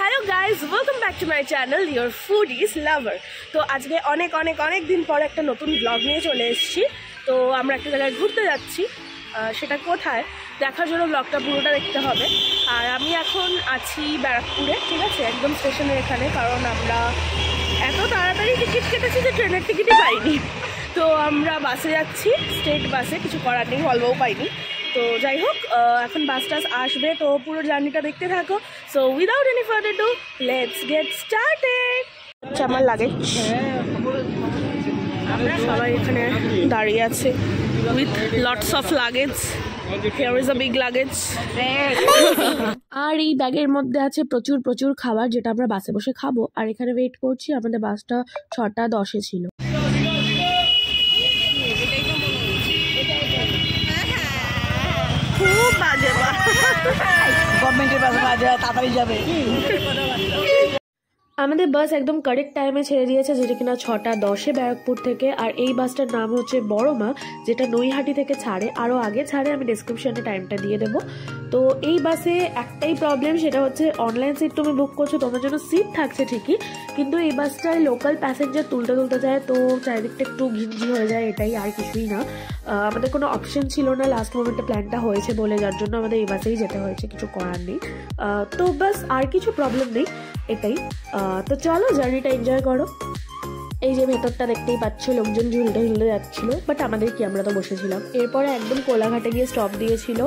Hello guys, welcome back to my channel your foodies lover. তো আজকে অনেক দিন পর একটা নতুন ব্লগ নিয়ে চলে এসেছি। তো আমরা একটা জায়গায় ঘুরতে যাচ্ছি, সেটা কোথায় দেখার জন্য ব্লগটা পুরোটা দেখতে হবে। আর আমি এখন আছি ব্যারাকপুরে, ঠিক আছে, একদম স্টেশনের এখানে, কারণ আমরা এত তাড়াতাড়ি টিকিট কেটেছি যে ট্রেনের টিকিটই পাইনি। তো আমরা বাসে যাচ্ছি, স্টেট বাসে, কিছু করার নেই, হলবাও পাইনি। তো যাই হোক, এখন বাস টাস আসবে, তো পুরো জার্নিটা দেখতে থাকো। So without any further do, let's get started. আমার লাগেজ, আমরা সবাই এখানে দাঁড়িয়ে আছে with lots of luggage. Here is a big luggage. আর এই ব্যাগের মধ্যে আছে প্রচুর খাবার, যেটা আমরা বাসে বসে খাবো। আর এখানে ওয়েট করছি, আমাদের বাসটা 6:10 ছিল। খুব বাজে গভর্নমেন্টের বাস বাজে, তাড়াতাড়ি যাবে। আমাদের বাস একদম কারেক্ট টাইমে ছেড়ে দিয়েছে, যেটা কিনা 6:10 ব্যারাকপুর থেকে। আর এই বাসটার নাম হচ্ছে বড়মা, যেটা নৈহাটি থেকে ছাড়ে, আরও আগে ছাড়ে। আমি ডিসক্রিপশনে টাইমটা দিয়ে দেবো। তো এই বাসে একটাই প্রবলেম, সেটা হচ্ছে অনলাইন সিট তুমি বুক করছো, তোমার জন্য সিট থাকছে ঠিকই, কিন্তু এই বাসটায় লোকাল প্যাসেঞ্জার তুলতে যায়, তো চারিদিকটা একটু ঘিঞ্জি হয়ে যায়, এটাই, আর কিছুই না। আমাদের কোনো অপশন ছিল না, লাস্ট মোমেন্টে প্ল্যানটা হয়েছে বলে, যার জন্য আমাদের এই বাসেই যেতে হয়েছে, কিছু করার নেই। তো বাস আর কিছু প্রবলেম নেই, এটাই। তো চলো জার্নিটা এনজয় করো। এই যে ভেতরটা দেখতেই পাচ্ছ, লোকজন ঝুলতে যাচ্ছিল, বাট আমাদের কি, আমরা তো বসেছিলাম। এরপরে একদম কোলাঘাটে গিয়ে স্টপ দিয়েছিল,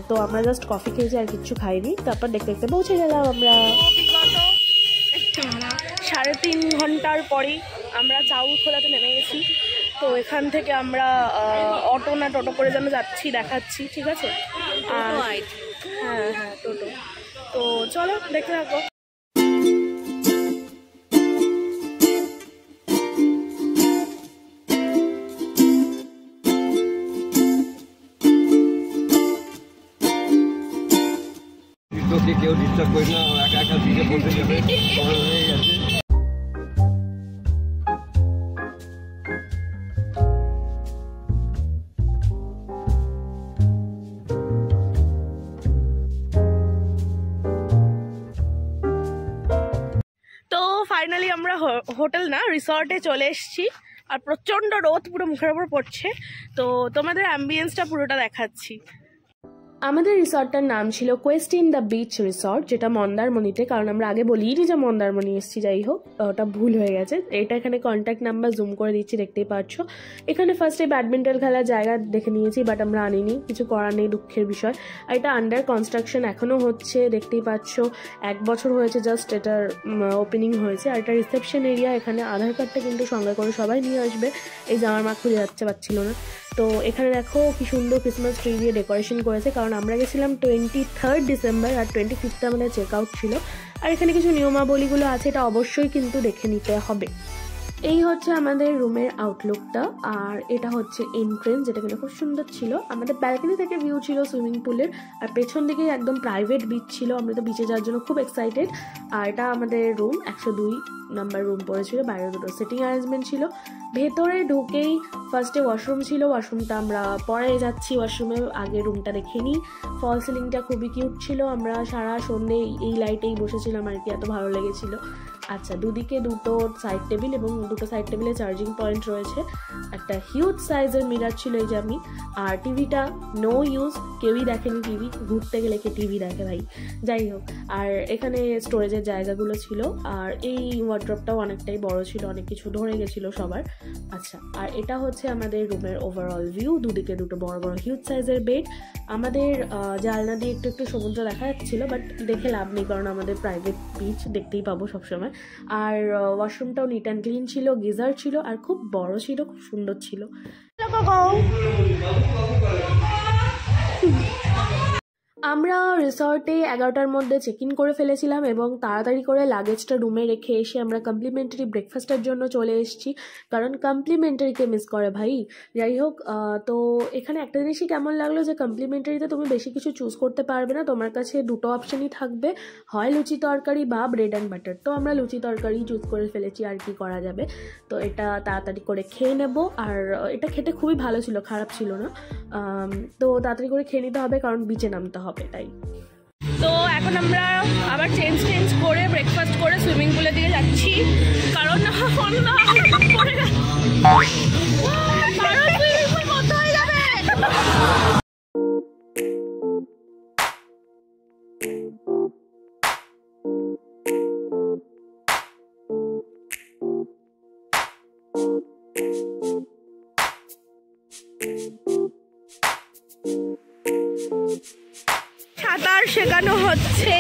তো আমরা জাস্ট কফি খেয়েছি, আর কিচ্ছু খাইনি। তারপর দেখতে পৌঁছে গেলাম আমরা। 3.5 ঘন্টার পরেই আমরা চাউলখোলাতে নেমে গেছি। তো এখান থেকে আমরা অটো না টোটো করে যেন যাচ্ছি, দেখাচ্ছি, ঠিক আছে। হ্যাঁ, টোটো। তো চলো দেখতে থাকো। কেউ ডিস্টার্ব করি না, একা দিকে বলতে যাবে। তো ফাইনালি আমরা হোটেল না, রিসর্টে চলে এসেছি। আর প্রচণ্ড রোদ পুরো মুখের ওপর পড়ছে, তো তোমাদের অ্যাম্বিয়েন্সটা পুরোটা দেখাচ্ছি। আমাদের রিসর্টটার নাম ছিল Quest in the beach resort, যেটা মন্দারমণিতে, কারণ আমরা আগে বলিনি যে মন্দারমণি এসেছি। যাই হোক, ওটা ভুল হয়ে গেছে। এটা এখানে কন্ট্যাক্ট নাম্বার জুম করে দিচ্ছি, দেখতেই পাচ্ছ। এখানে ফার্স্টে ব্যাডমিন্টন খেলার জায়গা দেখে নিয়েছি, বাট আমরা আনিনি, কিছু করার নেই, দুঃখের বিষয়। আর এটা আন্ডার কনস্ট্রাকশন, এখনও হচ্ছে, দেখতেই পাচ্ছ। 1 বছর হয়েছে জাস্ট এটার ওপেনিং হয়েছে। আর এটা রিসেপশন এরিয়া, এখানে আধার কার্ডটা কিন্তু সঙ্গে করে সবাই নিয়ে আসবে। এই যে আমার মা খুঁজে পাচ্ছিল না। তো এখানে দেখো কি সুন্দর ক্রিসমাস ট্রি দিয়ে ডেকোরেশন করেছে, কারণ আমরা গেছিলাম 23 ডিসেম্বর, আর 25 আমাদের চেক আউট ছিল। আর এখানে কিছু নিয়মাবলীগুলো আছে, এটা অবশ্যই কিন্তু দেখে নিতে হবে। এই হচ্ছে আমাদের রুমের আউটলুকটা, আর এটা হচ্ছে এন্ট্রেন্স, যেটা কিন্তু খুব সুন্দর ছিল। আমাদের ব্যালকনি থেকে ভিউ ছিল সুইমিং পুলের, আর পেছন দিকে একদম প্রাইভেট বিচ ছিল। আমরা তো বিচে যাওয়ার জন্য খুব এক্সাইটেড। আর এটা আমাদের রুম, 102 নাম্বার রুম পড়েছিল। বাইরে দুটো সিটিং অ্যারেঞ্জমেন্ট ছিল। ভেতরে ঢুকেই ফার্স্টে ওয়াশরুম ছিল, ওয়াশরুমটা আমরা পরে যাচ্ছি, ওয়াশরুমে আগে রুমটা দেখে নিই। ফল সিলিংটা খুবই কিউট ছিল, আমরা সারা সন্ধ্যে এই লাইটেই বসেছিলাম আর কি, এত ভালো লেগেছিল। আচ্ছা, দুদিকে দুটো সাইড টেবিল, এবং দুটো সাইড টেবিলে চার্জিং পয়েন্ট রয়েছে। একটা হিউজ সাইজের মিরার ছিল, এই যে আমি। আর টিভিটা নো ইউজ, কেউই দেখেনি টিভি, ঘুরতে গেলে কে টিভি দেখে ভাই। যাই হোক, আর এখানে স্টোরেজের জায়গাগুলো ছিল, আর এই ওয়ার্ড্রপটাও অনেকটাই বড় ছিল, অনেক কিছু ধরে গেছিলো সবার। আচ্ছা, আর এটা হচ্ছে আমাদের রুমের ওভারঅল ভিউ। দুদিকে দুটো বড় হিউজ সাইজের বেড। আমাদের জানলা দিয়ে একটু সমুদ্র দেখা যাচ্ছিল, বাট দেখে লাভ নেই, কারণ আমাদের প্রাইভেট বিচ দেখতেই পাবো সবসময়। আর ওয়াশরুমটাও নিট অ্যান্ড ক্লিন ছিল, গিজার ছিল, আর খুব বড় ছিল, খুব সুন্দর ছিল। আমরা রিসর্টে 11টার মধ্যে চেক ইন করে ফেলেছিলাম, এবং তাড়াতাড়ি করে লাগেজটা রুমে রেখে এসে আমরা কমপ্লিমেন্টারি ব্রেকফাস্টের জন্য চলে এসেছি, কারণ কমপ্লিমেন্টারিকে মিস করে ভাই। যাই হোক, তো এখানে একটা জিনিসই কেমন লাগলো, যে কমপ্লিমেন্টারিতে তুমি বেশি কিছু চুজ করতে পারবে না, তোমার কাছে দুটো অপশানই থাকবে, হয় লুচি তরকারি বা ব্রেড অ্যান্ড বাটার। তো আমরা লুচি তরকারি চুজ করে ফেলেছি, আর কি করা যাবে। তো এটা তাড়াতাড়ি করে খেয়ে নেব। আর এটা খেতে খুবই ভালো ছিল, খারাপ ছিল না। তো তাড়াতাড়ি করে খেয়ে নিতে হবে, কারণ বিচে নামতে হবে, তাই। তো এখন আমরা আবার চেঞ্জ পুলের দিকে যাচ্ছি, কারণ বন্ধ হয়ে যাবে। সাঁতার শেখানো হচ্ছে।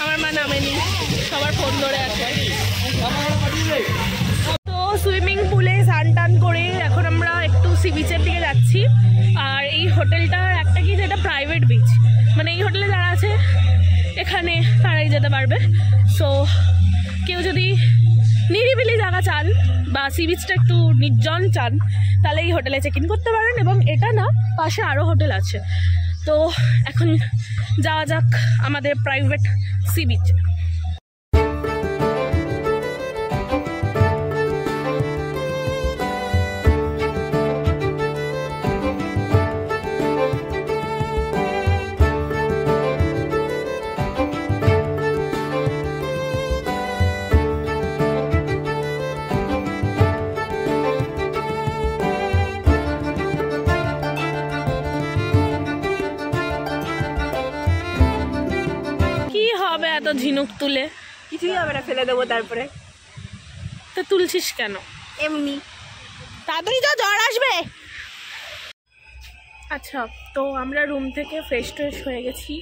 আমার মা নামেনি, সবার ফোন ধরে আছে। তো সুইমিং পুলে স্নান টান করে এখন আমরা একটু সি বিচের দিকে যাচ্ছি। আর এই হোটেলটার একটা কি, যেটা প্রাইভেট বিচ, মানে এই হোটেলে যারা আছে এখানে তারাই যেতে পারবে। সো কেউ যদি নিরিবিলি জায়গা চান বা সি বিচটা একটু নির্জন চান, তাহলে এই হোটেলে চেক ইন করতে পারেন। এবং এটা না, পাশে আরও হোটেল আছে। তো এখন যাওয়া যাক আমাদের প্রাইভেট সি বিচে। এত ঝিনুক তুলে কিছুই হবে না, ফেলে দেবো। তারপরে তো তুলছিস কেন? এমনি তাড়াতাড়ি যা, জ্বর আসবে। আচ্ছা, তো আমরা রুম থেকে ফ্রেশ ট্রেশ হয়ে গেছি।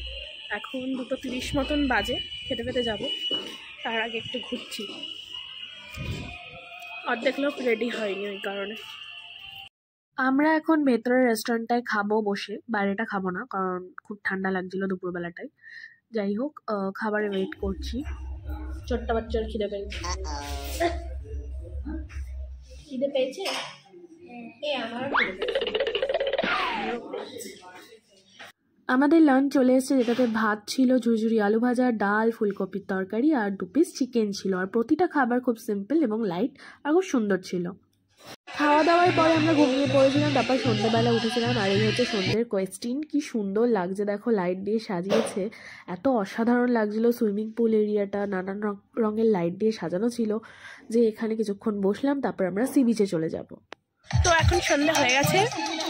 এখন 2:30 মতন বাজে, খেতে খেতে যাবো। তার আগে একটু ঘুরছি, অর্ধেক লোক রেডি হয়নি ওই কারণে। আমরা এখন ভেতরের রেস্টুরেন্টটায় খাবো বসে, বাইরেটা খাবো না কারণ খুব ঠান্ডা লাগছিল দুপুরবেলাটায়। যাই হোক, খাবারে ওয়েট করছি। ছোট্ট বাচ্চার খিদে পেয়েছে। খিদে পেয়েছে? আমাদের লাঞ্চ চলে এসেছে, যেটাতে ভাত ছিল, ঝুরঝুরি আলু ভাজা, ডাল, ফুলকপির তরকারি আর 2 পিস চিকেন ছিল। আর প্রতিটা খাবার খুব সিম্পল এবং লাইট আর খুব সুন্দর ছিল। খাওয়া দাওয়ার পরে আমরা ঘুমিয়ে পড়েছিলাম, তারপর সন্ধ্যেবেলা উঠেছিলাম। আর এই হচ্ছে সন্ধ্যের কোয়েস্টিন। কি সুন্দর লাগছে দেখো, লাইট দিয়ে সাজিয়েছে, এত অসাধারণ লাগছিল। সুইমিং পুল এরিয়াটা নানান রঙের লাইট দিয়ে সাজানো ছিল, যে এখানে কিছুক্ষণ বসলাম, তারপর আমরা সি বিচে চলে যাব। তো এখন সন্ধ্যা হয়ে গেছে,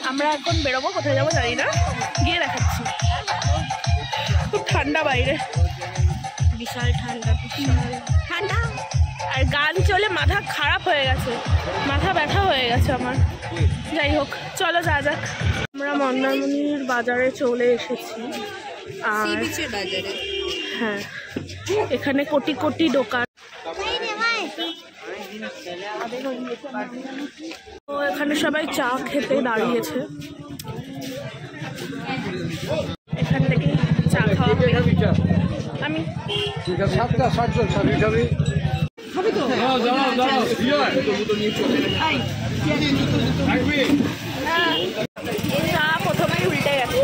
আমরা এখন বেরোবো। কোথায় যাবো জানি না, গিয়ে দেখাচ্ছি। খুব ঠান্ডা বাইরে, বিশাল ঠান্ডা, ঠান্ডা। আর গান চলে মাথা খারাপ হয়ে গেছে, মাথা ব্যথা হয়ে গেছে আমার। যাই হোক, চলো যা যাক। আমরা মন্দারমণির বাজারে চলে এসেছি। আর বাজারে, হ্যাঁ, এখানে কোটি কোটি দোকান। তো এখানে সবাই চা খেতে দাঁড়িয়েছে, এখান থেকে চা খাওয়া হবে। আমি চা প্রথমেই উল্টে গেছে।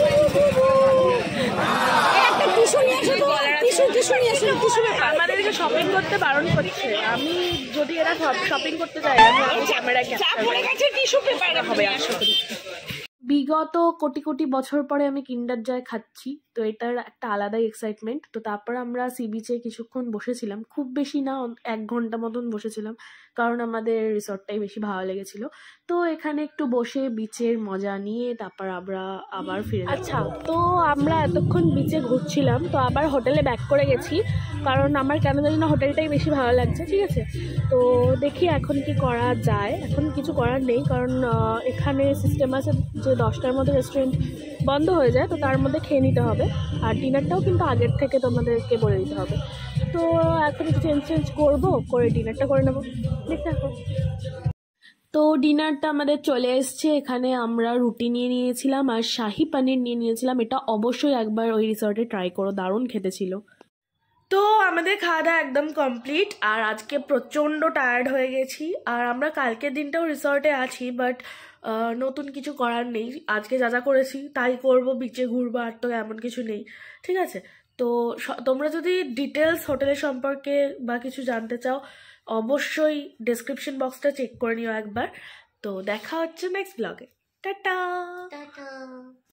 আমাদেরকে শপিং করতে বারণ করছে। আমি যদি এরা শপিং করতে যাই, আমি ক্যামেরায় ক্যাপচার হবে আশা করি। বিগত কোটি কোটি বছর পরে আমি কিন্ডার জয় খাচ্ছি, তো এটার একটা আলাদাই এক্সাইটমেন্ট। তো তারপর আমরা সি বিচে কিছুক্ষণ বসেছিলাম, খুব বেশি না, 1 ঘন্টা মতন বসেছিলাম, কারণ আমাদের রিসর্টটাই বেশি ভালো লেগেছিল। তো এখানে একটু বসে বিচের মজা নিয়ে তারপর আমরা আবার ফিরে। আচ্ছা, তো আমরা এতক্ষণ বিচে ঘুরছিলাম, তো আবার হোটেলে ব্যাক করে গেছি, কারণ আমার কেন জানি না হোটেলটাই বেশি ভালো লাগছে। ঠিক আছে, তো দেখি এখন কি করা যায়। এখন কিছু করার নেই, কারণ এখানে সিস্টেম আছে যে 10টার মধ্যে রেস্টুরেন্ট বন্ধ হয়ে যায়, তো তার মধ্যে খেয়ে নিতে হবে। আর ডিনারটাও কিন্তু আগের থেকে তোমাদেরকে বলে দিতে হবে। তো এখন একটু চেঞ্জ করবো, করে ডিনারটা করে নেবো। দেখতে থাকো। তো ডিনারটা আমাদের চলে এসছে। এখানে আমরা রুটি নিয়ে নিয়েছিলাম আর শাহি পনির নিয়ে নিয়েছিলাম। এটা অবশ্যই একবার ওই রিসর্টে ট্রাই করো, দারুণ খেতে ছিল। তো আমাদের খাওয়া দাওয়া একদম কমপ্লিট। আর আজকে প্রচণ্ড টায়ার্ড হয়ে গেছি। আর আমরা কালকের দিনটাও রিসর্টে আছি, বাট নতুন কিছু করার নেই। আজকে যা যা করেছি তাই করবো, বিচে ঘুরবো, আর তো এমন কিছু নেই। ঠিক আছে, তো তোমরা যদি ডিটেলস হোটেলের সম্পর্কে বা কিছু জানতে চাও, অবশ্যই ডেসক্রিপশন বক্সটা চেক করে নিও একবার। তো দেখা হচ্ছে নেক্সট ব্লগে। টাটা।